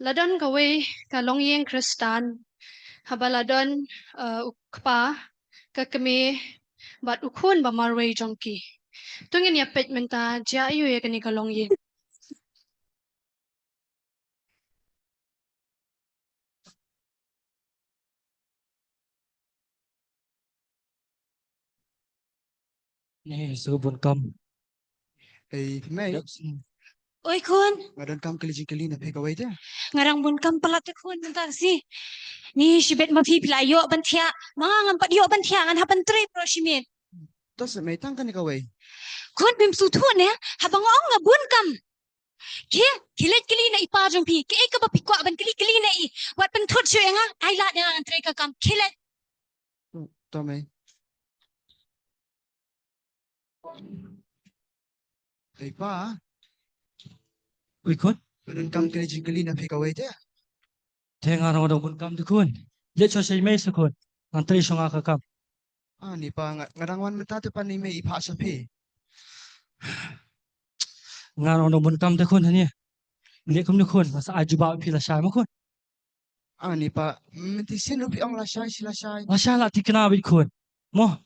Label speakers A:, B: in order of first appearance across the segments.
A: Ladon gawe kalong yeng Kristan habaladon ukpa kakame bat ukun ba marway jongki. Tungin ya pet menta ja ayu ya kani kalong yeng.
B: Ni subun kam.
C: May
D: Oi kun,
C: ngadon kam kali na pay kaway dia.
D: ngarang bun kam palat kun bentar si. Ni sibet mapi pilayo bantia, mga ngampat yo bantia ngan hapan trip pro simit.
C: Tos may tang kan kaway.
D: Kun bim sutun ya, habang ong nga bun kam. Kia, kilit kili na ipajong pi, kia ka ba pikwa ban kili na i. Wat ban tut siya nga, ay lat nga ang ka kam, kilit.
C: To may. Ay pa.
B: Uy kun.
C: Ngadon kam kali na pay kaway dia.
B: Tenga raw daw bun kam de kun. Let cho say may sa kun. Antri siya nga kakam.
C: Ni pa ngadangwan mata tu pa ni may ipa sa pay.
B: Nga raw daw bun kam de kun hani. Let kum de kun. Masa aju ba pila siya mo kun.
C: Ni pa mentisin upi ang lasay sila say.
B: Lasya la tikinabit kun. Mo.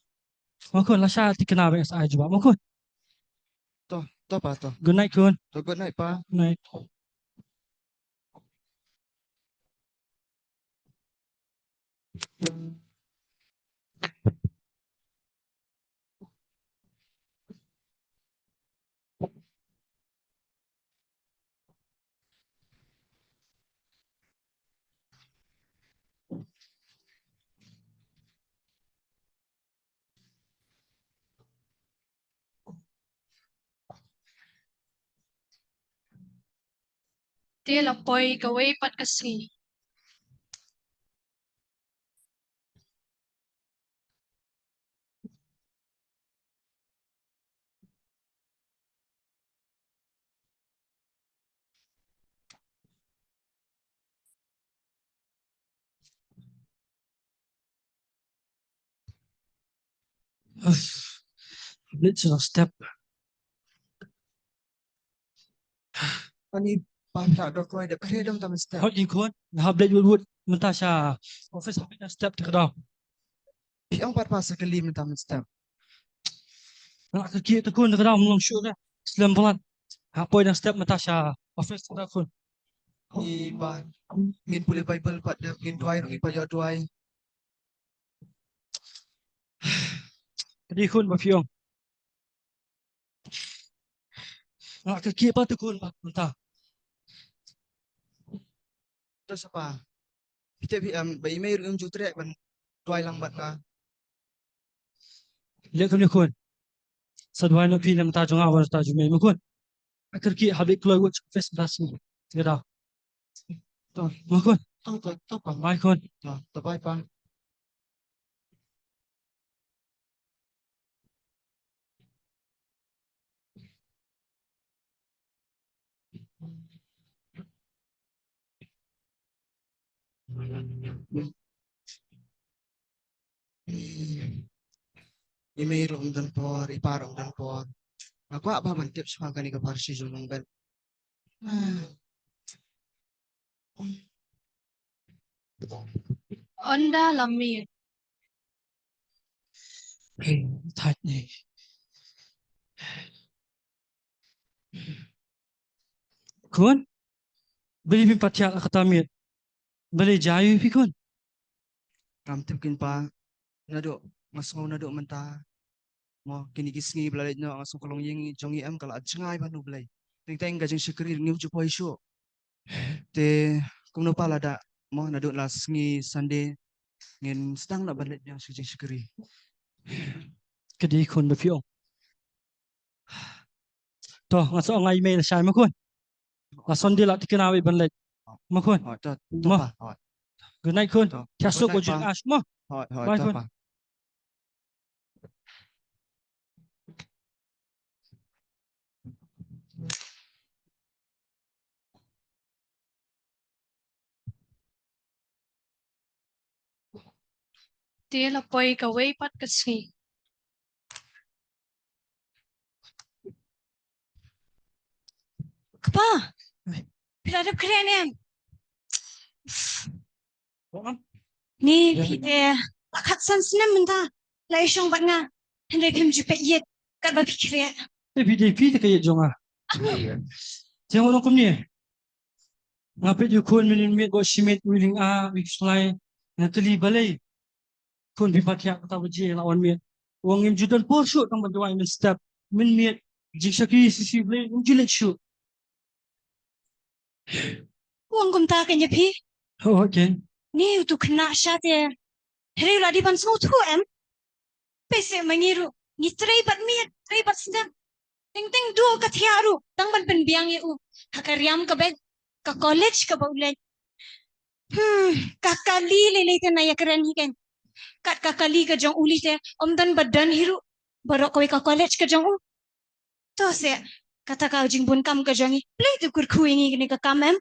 B: Mo kun lasya tikinabit sa aju ba mo kun.
C: To pa to.
B: Good night kun.
C: To good night pa.
B: Good night.
A: Dia lapoy gawe pat kasi.
B: Let's step.
C: Ani pa ta do ko de kredom tam step.
B: Hot in kun. Hablet wood. Menta siya. Office hablet na step tikadaw.
C: Ang pat pa sa kali man tam step.
B: Nak kaki tu kun tikadaw mulong shoot na. Slam pelan. Apoy na step menta siya. Office tikadaw kun.
C: Ba ngin puli Bible pat de ngin tuai ngi pa yo tuai.
B: Kadi kun ba fiong. Nak kaki pa tu kun ba menta.
C: To sa pa. Kita bi ba email yung jutre ban tuai lang bat na.
B: Lihat kami kun. Sadwai na pinam ta junga awas ta jume mo kun. Akar ki hablet keluar wut office das ni. Tikadaw.
C: To
B: Mo kun.
C: to pa.
B: Bye kun.
C: To bye pa. Mayroong dan por, iparong dan por. Ako ba man tips pa kani ka parsi junong ben.
A: Onda lami.
B: Tight ni. Kun. Beli pin patiak akatamit. Beli jayu pi kun.
C: Ramtip kin pa nado mas mau nado menta mo kinigisngi blalay no ang asong kalong yung jongi am kala adjangay ba no blay. Ting tayong gajing sikrir ngiw ju poy syo. Te kung no pala da mo nado las ngi Sunday ngin sedang na balit yang sujing sikri.
B: Kadi kun ba fiong. To ngaso ang email siya mo kun. Lason di la tikinawi banlet. Mo kun.
C: To pa.
B: Good night kun.
C: To.
B: Tiasok ko
C: Good night,
B: jing ash mo. Bye,
C: To
B: kun.
C: pa.
A: Dia lapoy gawe pat kasi.
D: Kapa, piladap keren em.
B: Kau
D: Ni
B: Ya.
D: pite pakat san senam menta. La isyong bat nga. Henry pim jupet yet. Kat ba pikir ya.
B: PDP te kayak jonga. Jangan orang kum ni. Ngapit yu kun minit go simit willing wik slai natali balai. Kun bi patia kata baje lawan mi. Wang im judan por shoot tang bantuan min step min miet jiksaki sisi blai unjilet shoot.
D: Uang kum ta kanya pi.
B: Oh okay.
D: Ni utu kena syat ya. Henry la di ban semua tu em. Pese mengiru. Ni tray bat miet. Tray bat senam. Ting ting dua katiaru. Tang ban penbiang ya u. Kakariam ke beg. Ke college ke baulan. Kakali lele kan naya keren hikan. Kat kakali ke jong uli te. Om dan badan hiru. Barok kowe ke college ke jong u. To se. Kata kau jing bun kam ke jongi. Play tu kur kuingi kini ke kam em.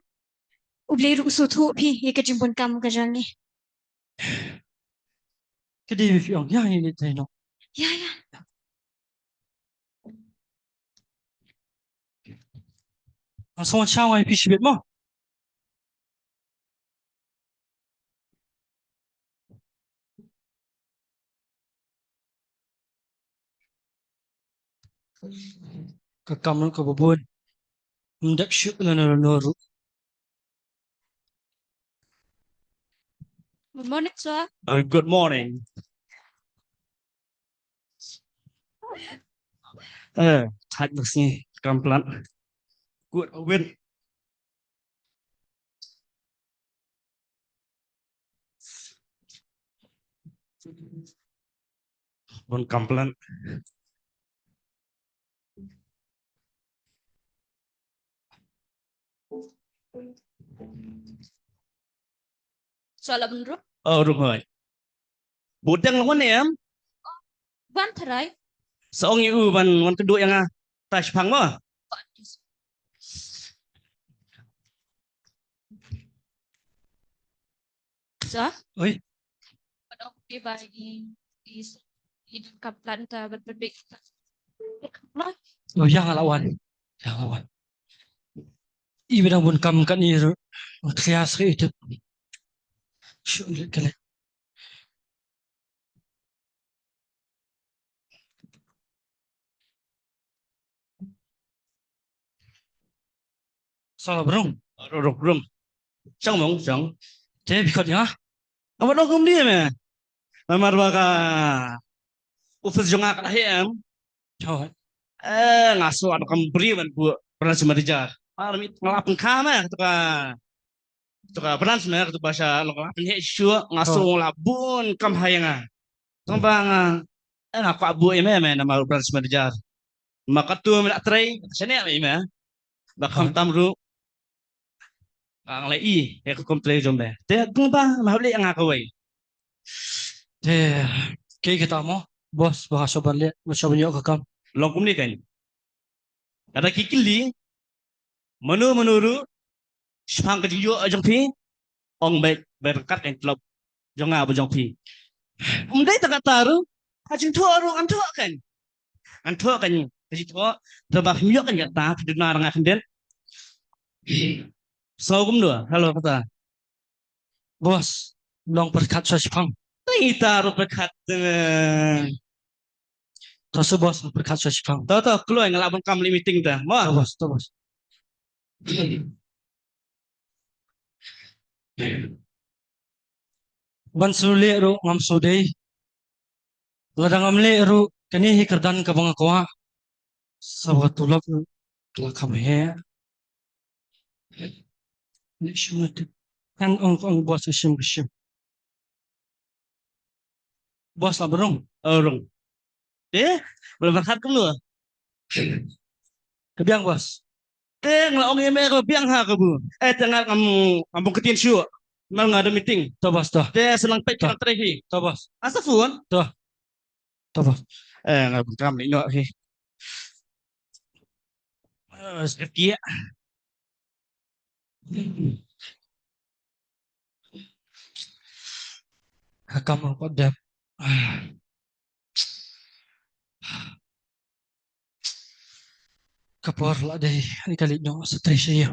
D: Ublay ru sutu pi. Ye ke jing bun kam ke jongi.
B: Kedai mi fiong yang ini teno.
D: Ya ya.
B: Asal macam ai pi sibet mo. Kekam ke bubun. Mendak shoot na noru.
D: Good morning sir.
E: Good morning. Thật được nhỉ, cầm lặn. Good win. Bon cầm lặn.
D: Soal apa bro?
E: Đúng rồi. Bút yang lawan em.
D: Ban terai.
E: Seong yu ban kedua yang touch pang mo.
D: Sir?
B: Oi.
D: Pada aku pribadi hidup kaplan ta berbeda.
B: Oh yang lawan. Yang lawan. Ibu dah bun kam kat ni kias ke itu. Shoot kele. Salah berong.
E: Rung. Chẳng mong chẳng.
B: Jadi bikat ya.
E: Apa dong kum dia me? Mamar baka. Ufus jonga kat em.
B: Jawab.
E: Ngaso ada kambri ban bu pernah cuma dijar. Armit ngelapin kama tuka pernah sebenarnya tu bahasa ngelapin hesu ngaso ngelabun kam hayanga. Kambang ngaku abu eme nama pernah cuma dijar. Maka tu nak try sini eme. Bakam tamru ang lei ya kum try jombe. Te kambang mahuli yang aku wei.
B: Kayak kita mau bos bahasa balik macam banyak kekam.
E: Long kum ni kan. Ada kikili menuru sang kejiyo ajong pi ong baik berkat yang klub jonga bojong pi. Umdai tak taru ajeng tuaru antu kan. Antu kan kasi tua tabah miyo kan kata dinar ngah den. Sogum dua halo kata.
B: Bos, long berkat sa Jepang.
E: Kita ru berkat
B: Terus bos berkat sa Jepang.
E: tahu keluar ngelabun kam meeting dah. Wah
B: Tuh bos. Ban sule ru ngam sudei. Ladang amle ru kani hikerdan ka bang kwa. Sabat tulak tulak he. Ni shumat. Kan ong bos shim. Bos lah berong.
E: rung. Belum berkat kum lu.
B: Kebiang bos.
E: Ngelong eme ko biang ha ko bu. Tengah kamu ketin syu. Mal ngada meeting.
B: Tuh bos tuh.
E: Senang pek kita terakhir.
B: Tuh bos.
E: Asa fuan.
B: Tuh bos.
E: Ngabun kam ni no he. Sekian.
B: Kamu kok dap. Kapor lah deh. Ini kali nyo stres ya.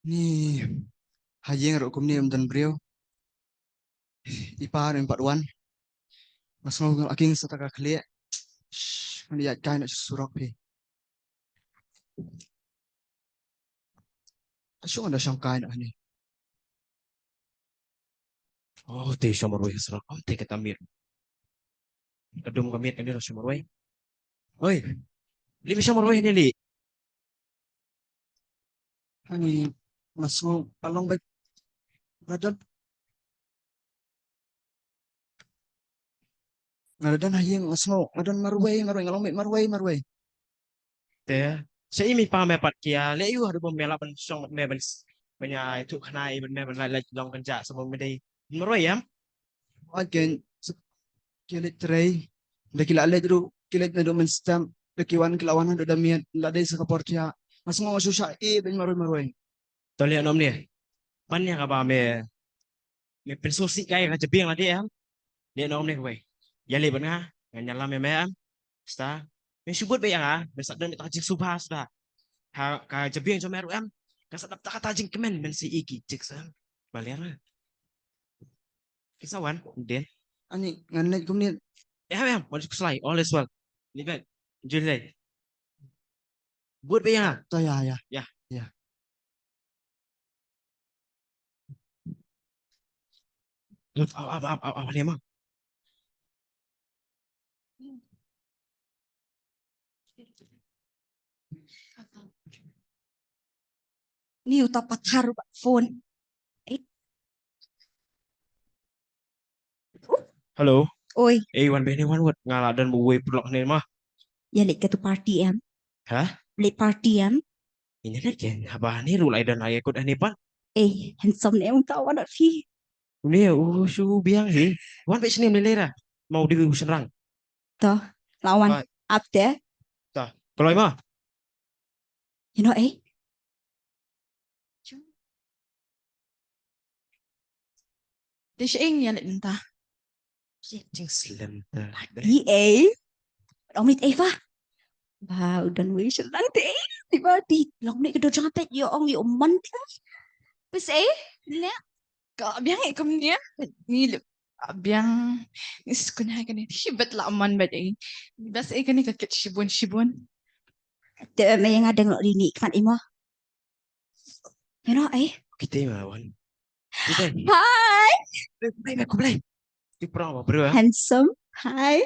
C: Ni hayeng ro kum ni dan beliau. Ipa rin patuan. Mas mau ngal aking sa taga kli. Mani ya kai na surok pi. Asyo ada siyang kai na ni.
E: Oh, te siya marway sa rakam. Te katamir. Kadum kamit kan dia siya marway. Oi, libi siya marway nili.
C: Ani mas mau palong baik. Ngadadan hayeng mas mau. Ngadan marway ngalong met marway.
E: Te, siya imi pa mepat kia. Leyu ada bom melap ban song me ban banya itu kanai ban me ban lai long kan ja sama me dai. Marway ya.
C: Again kilit tray. Dakila ale dulu kilit na do men stamp. Dakiwan kilawan do damiat ladai sa kaportya. Mas mau susah ben marway.
E: Toli anom ni. Pan ya ka ba me pensusi kai ka jebing la dia. Dia nom ni kowe. Ya le ban nga. Nganyala me me am. Sta. Me subut be ya. Besak dan tak jik subhas dah. Ka jebing jo meru am. Ka sadap tak kata jing kemen men si iki jik sam. Balian lah. Kisawan, den.
C: Ani nganlet kum ni.
E: Ya, mau selai, all is well. Ni bet. Julai. Buat be ya.
C: Ya.
E: Apa ni mah?
D: Ni uta patharu ba phone.
E: Hello.
D: Oi,
E: Wan be ni wan wat ngala dan buwe pulak ni mah.
D: ya lek ke tu party em.
E: Hah?
D: Lek party em.
E: Ini ni ken abah ni rulai dan ayah ikut ni pan.
D: Handsome ni em tahu ada fi.
E: Ni su biang sih. Wan be sini melera. Mau di serang.
D: Toh, lawan
E: Baik.
D: up there.
E: Kalau mah.
D: You know
F: Dia siya yang lek entah.
E: Cing slim.
D: Ông đi Eva. Wow, dan wei senang teh. Tiba di long ni kedua jangan teh yo ông yo man teh. Bes le.
F: Kau biang ikom dia. Ni biang iskunha kan ni. Sibat la aman badai. Bas kan ni kakit shibun.
D: Teh may nga deng lo rini kan imo. You know
E: Kita mah wan. Kita.
D: Hi,
E: Aku boleh. Di perang apa bro?
D: handsome. Hi.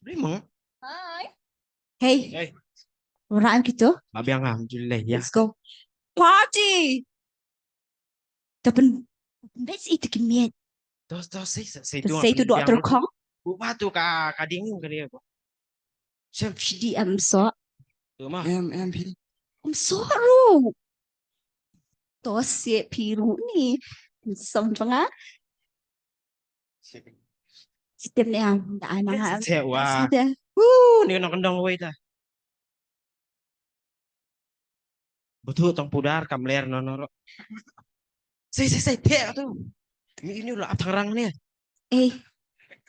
E: Memang.
F: Hi.
D: Hey.
E: Hey.
D: Orang gitu.
E: Abiang alhamdulillah ya.
D: Let's go. Party. Tapi let's eat the meat.
E: Tos say
D: Say tu doktor Kong.
E: Buat tu ka ding ka dia. Siap
D: Di am so.
E: tu mah.
C: Em pi.
D: I'm sorry. Tos si piru ni. Handsome banget. Sistem ni ang daan mga
E: Sewa.
D: Sudah.
E: Ni nak kendang wei ta. Betul tong pudar kamler nono. Say teh tu. Ini ulah tangrang ni.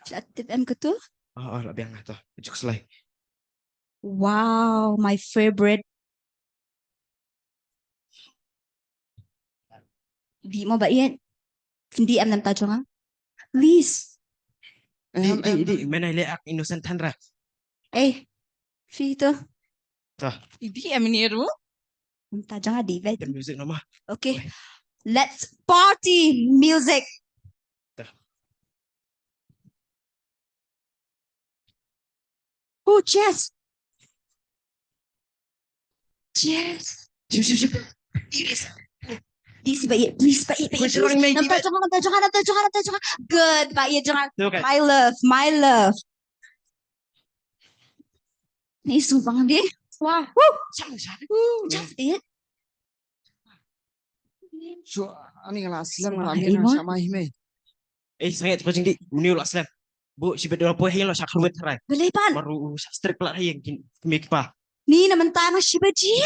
D: Tip em ke tu?
E: Oh, lah biang tu. Juk selai.
D: Wow, my favorite. Di mo ba yan? Hindi em nam tajo nga? Please.
E: Di mana leak innocent handra.
D: Fito.
F: Idi aminiru.
D: Nam tajo nga, David.
E: Dan music nama.
D: Okay. Let's party music. Oh, Jess.
E: Siap.
D: Please, please. Nam tajo nga. Good, baik jangan.
E: Okay.
D: My love. Ni subang dia.
F: Wah.
E: Sang.
D: Just it.
C: So ani ngala aslam ngala
D: Suara
C: amir
D: Imo.
C: sama hime.
E: Sangat pacing di. Muni ulah aslam. Bu si bedo po hilo sa kruwet rai.
D: Boleh pan.
E: Baru strik pula yang kimik pa.
D: Ni naman tanah si Baji.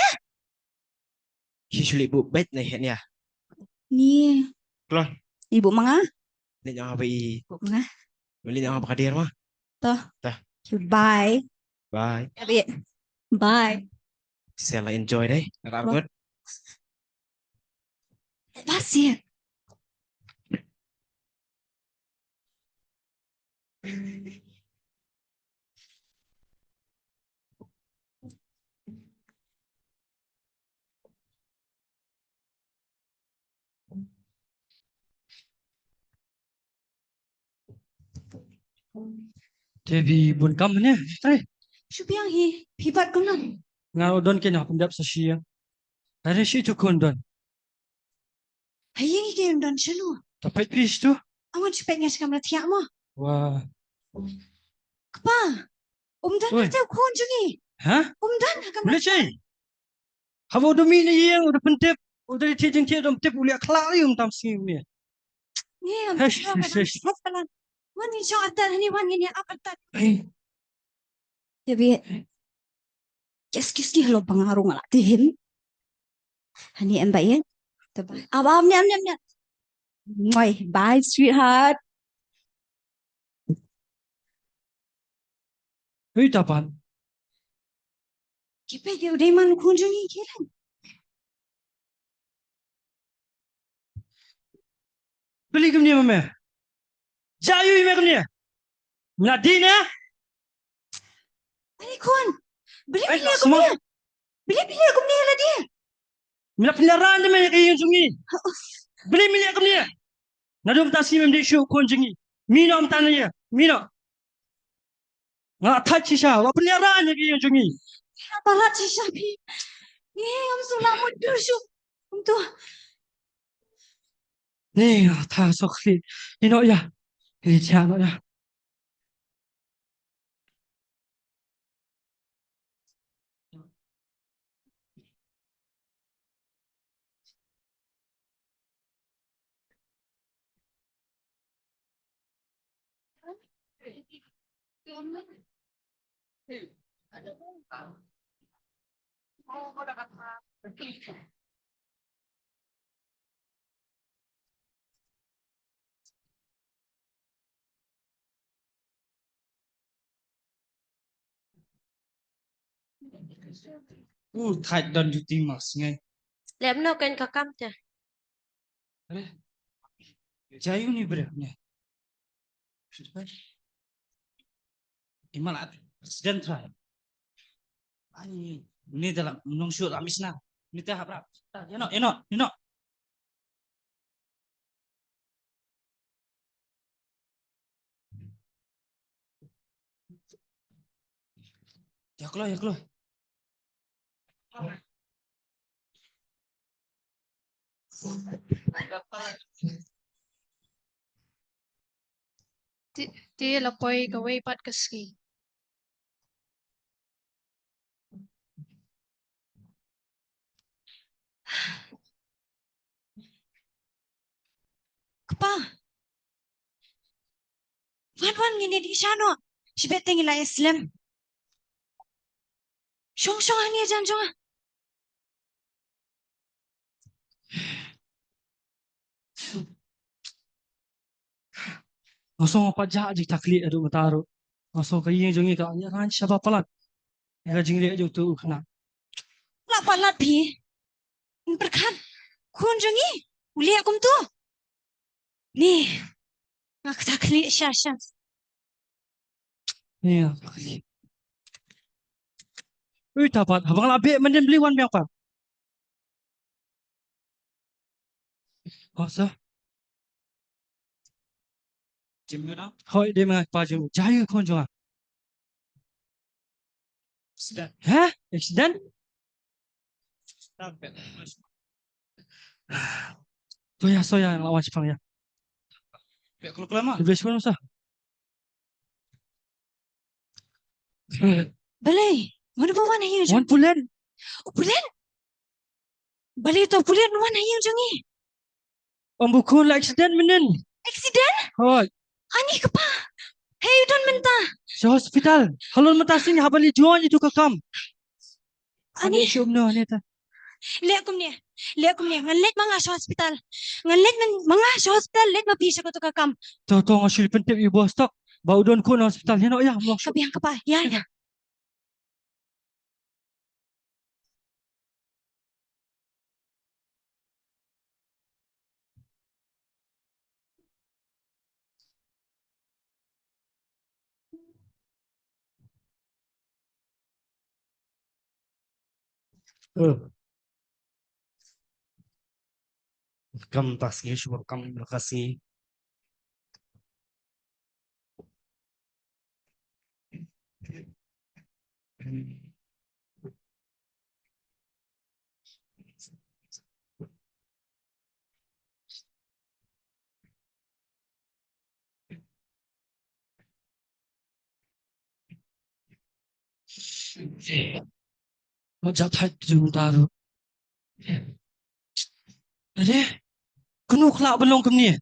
E: Usually bu bet na hen ya.
D: Ni.
E: Keluar.
D: Ibu mga.
E: Ni jangan apa i.
D: Ibu mga.
E: Beli jangan apa kadir mah.
D: Bye.
E: Bye.
D: Bye.
E: Saya enjoy deh. Rakut.
D: Basi.
B: Jadi bun kam ni, try.
D: Syubiang hibat ko na.
B: Ngaro don kena pendap sa siya. Ada si tu kun don.
D: Hayang ikayon doon siya no.
B: Tapet pis tu.
D: Awan sipet nga siya kamlatiya mo.
B: Wah.
D: Kapa. Umdan
B: Oi.
D: na tayo kuhan dyan eh.
B: Ha?
D: Umdan na kamlatiya.
B: Boleh cai. Hawa domi ni yang udah pentip. Udah dijeng dom tip ulia klarium tam sim ni.
D: Ngayon,
B: Hesh,
D: pero ka
B: hesh, hesh.
D: na pala. Wan yung siyang atan, haniwan nga niya apatan.
B: Eh,
D: Yabi, kis halo pangarong alatihin. Hani ang bayan? Diba? Abam niya. Mwah, bye sweetheart.
B: Hei tapan.
D: Kipay kayo day man kunjungi kilan.
B: Beli kem ni mame. Jayu ime kem ni. Nadina.
D: Ay, kuhan. Bili-bili
B: Eh,
D: ako
B: semua.
D: niya. Bili-bili ako niya lah dia.
B: Mina pelaran ni mana kayu jungi. Beli milik kem ni. Nadum tasi mem di syu kun jungi. Mina am tan ni. Mina. Nga touch siya. Wa pelaran ni kayu jungi.
D: Apalat si Shabi. Ang sulamot dusyo. Untuk
B: Ni ta sokli. Ino ya. Ini jangan ya. Thạch đòn du tim mà ngay.
G: Lem no ken kakam cha.
B: Jayu ni bre ni. Imalat presiden try. Ai ni dalam menung syur amisna. Ni teh apa? Eno. Ya keluar.
A: Ti lapoy kaway pat kaski.
D: kapa. Wan ngini di siya no. Sibet tingin la Islam. Syong niya dyan, syong.
B: Ngosong apa jah je takli adu mataru. Ngosong kayu jungi ka ni ran siapa pelat. Ya jingli aju tu kena.
D: Lapalat pi. Berkat. Kunjungi. Uli akum tu. Ni. Aku takli siya.
B: Ni takli. Ui tapat, abang labe menden beli wan biang pa. Oh sah. Jimuna. Hoi dia mah pa jim. Jayu kon jonga.
E: Sedap.
B: Hah? Accident? Soya yang lawan Jepang ya.
E: Pek kalau mah.
B: Lebih sekolah sah.
D: Balay. Mana ba wan hayo dyan?
B: Wan pulen.
D: Pulen. Balay to pulen wan hayo dyan eh.
B: Om buku la accident menen.
D: Accident?
B: Hoi.
D: Ani ka pa. Hayo doon menta.
B: Sa hospital. Halon mata sini habali jual itu ke kam.
D: Ani.
B: Syum no ni ta.
D: Lihat kum niya. Ngalit mga sa hospital. Ngalit mga sa hospital. Let mapisa ko to kakam.
B: Tahu ngasil pentip ibu stok. Bau don kun hospital ni no ya.
D: Kabihang ka pa. Yan.
E: Kam tasnya syukur kam makasih.
B: Macam tak jumpa tu. Jadi, kenu kelak belum ke ni?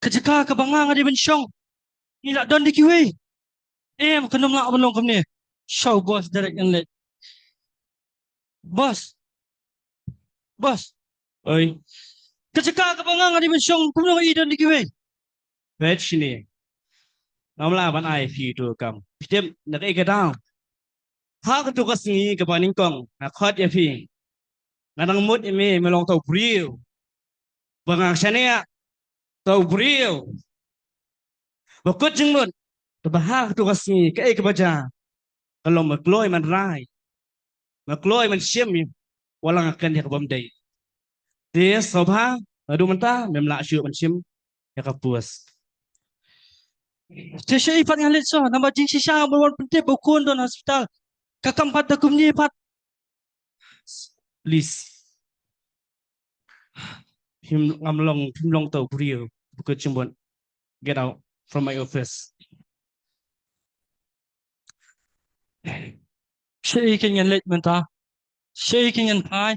B: Kejaka ke bangang ada bensyong. Ni nak don di kiwi. Kenu melak belum ke ni? Show bos direct and late. Bos. Bos.
E: Oi,
B: Kejaka ke bangang ada bensyong. Kenu nak don di kiwi.
E: bet sini. Ngamla ban ai fi tu kam. Pidem nak ke down. Ha ka tu ka singi ka baning kong. Na khot ya fi. Nganang mut ime melong tau briu. Bangang sania tau briu. Bakut jeng mut. Tu bahak tu ka singi ka ke baja. Kalau makloi man rai. Makloi man syem walang akan dia ka bamdai. Dia sobha adu mentah memla syuk man syem ya ka puas.
B: Saya ipat ngalit so. Nampak jing sisa berwarna penting bukun don hospital. Kakam pada kum ni ipat.
E: Please. Him ngamlong tau briu. Bakut jeng mut. Get out from my office.
B: Saya ikan ngalit mentah. Saya ikan ngan pai.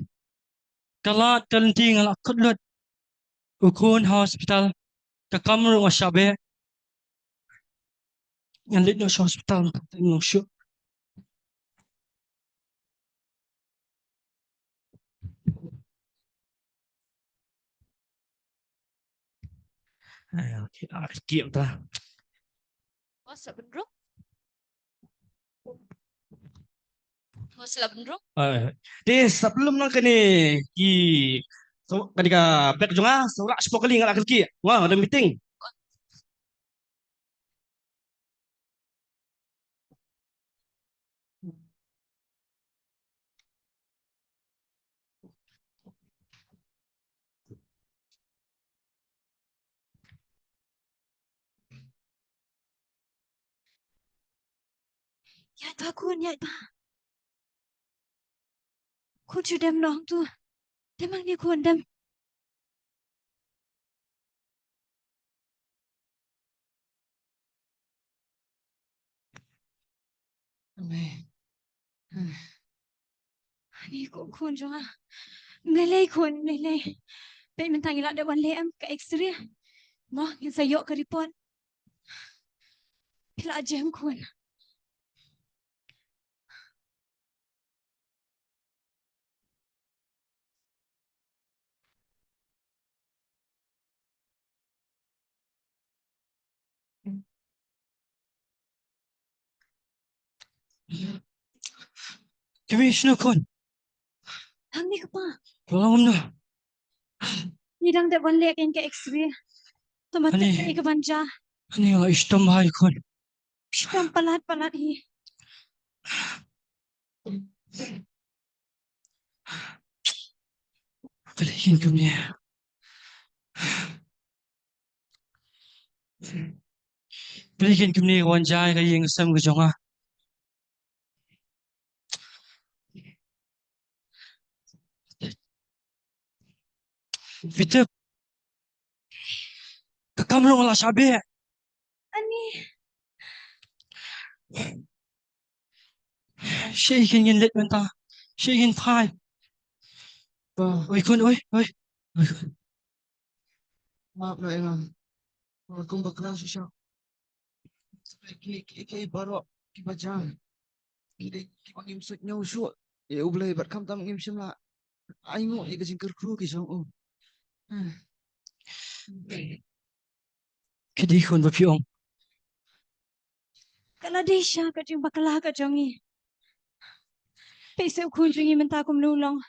B: Kalat kalenting alak kudlut. Ukun hospital. Kakam rumah syabe. Ngalit no hospital. No syuk.
E: Kiệm ta.
F: Bos lah bendruk. Bos lah bendruk.
E: Dia sebelum nang kini ki so ketika back jonga sorak sepuluh kali ngalak ki. Wah, ada meeting.
D: Ya tu aku ya tu. Kun sudah menong tu. Demang ni kun dem. Ni kun jangan. Melay kun melay. Pe mentang ilak ada wan lem ke X-ray. Mo yang saya ke report. Ilak jam kun.
B: Commissioner kun.
D: Hang ni kepa.
B: Tolong no.
D: Ni dang ada wan lem ke X-ray. Tomat
B: Ani.
D: ke banja.
B: Ani ala istom bahai kun.
D: Sedang palat-palat hi.
B: Balikin kum ni. Balikin kum ni wan jai ka yeng sam ka jonga. Fitep. Kakam lu ala sabe.
D: Ani.
B: Saya ikan yen let mentah. Saya ikan pai. Oi kun oi.
C: Maaf na engang. Kung bakla siya. Ki baro ki baja. Ki pangimsut nyaw syuk. Ublay bat kam tam ngimsim la. Aingo i kasing kru ki song.
B: Kedih kun bapiong.
D: Kalau dia syak kat jeng bakalah kat jongi. Pesek kun jongi minta aku menolong.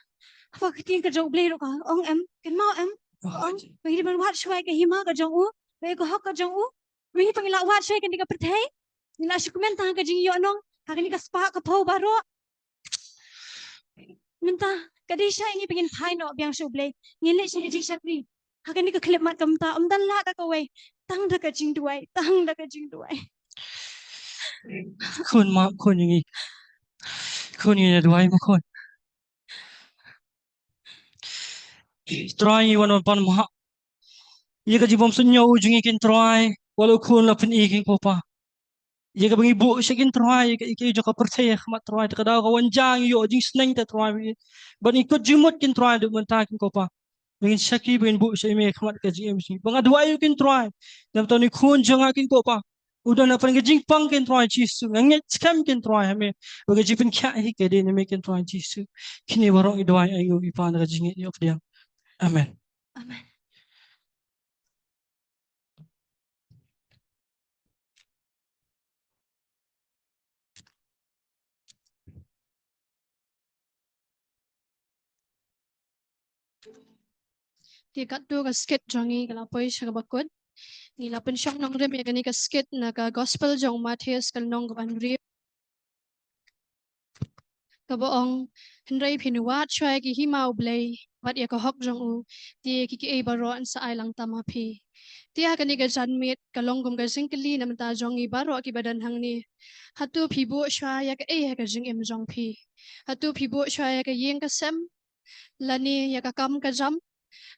D: Apa keting kat jong boleh ka? Ong em, kan mau em. Ong, bagi dia buat syai ke hima kat jong u. Bagi ko hak kat jong u. Bagi pangilak buat syai kan dia pertai. Nila syuk minta kat jeng yo nong. Kak ni ka spa ka pau baro. Mentah, kadisha ini pengen pai no biang su blay. Ngilek si jing sakri. Hakan ni ke klip mat kamta, dan la ta kawai. Tang da ka jing duai, tang da ka jing duai.
B: คนมาคนอย่างงี้คนอย่างนี้ด้วยมาคนตรายวันวันปันมายี่ก็จีบอมสุญญาอุจงกินตรายwalau kun la pen iking popa ye ka bangi bu shakin try ye ka jo ka percaya khmat try ka da ka wanjang yo jing sneng ta try ban ikut jumut kin try du man ta kin kopa bangin shaki bangin bu shay me khmat ka jing msi bang adwa yu kin try dam to ni khun janga kin kopa udah na pan ka jing pang kin try chisu ngang scam kin try hame baga jipin kya hi ke de ne me kin try chisu kini warong idwai ayu ipan ka jing yo dia amen
D: Amen.
A: Dia kat tu ka skit jongi kala poi shaga bakut. Ni la pen shok nong rem ya kani ka skit na ka gospel jong Matthias kal nong ka ban ri. Ka boong hendrai pinuwat chwai ki himau blay. Wat ya ka hok jong u. Dia ki e baro an sa ai lang tama pi. Dia kani ka janmit ka longgom ka singkeli na menta jongi baro ki badan hang ni. Hatu pibu chwai ya ka ka jing em jong pi. Hatu pibu chwai ya ka yeng ka sem. Lani ya ka kam ka jam.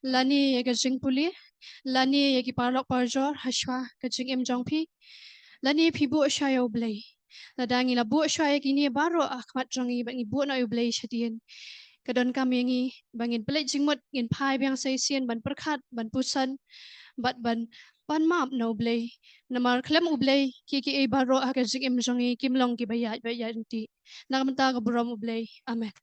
A: Lani ya ka jing puli. Lani ya ki parlok parjor hashwa ka jing em jong pi. Lani pibu chwai ya blay. Ladangi la bu chwai ki ni baro akhmat jongi bangi bu na blay shadien. Kadon kami ngi bangin pelik jingmut ngin pai biang say sien ban perkat ban pusan bat ban pan map no blay namar klem ublay ki e baro aga jing em jongi kim long ki bayat bayat ti nang menta ka buram ublay amen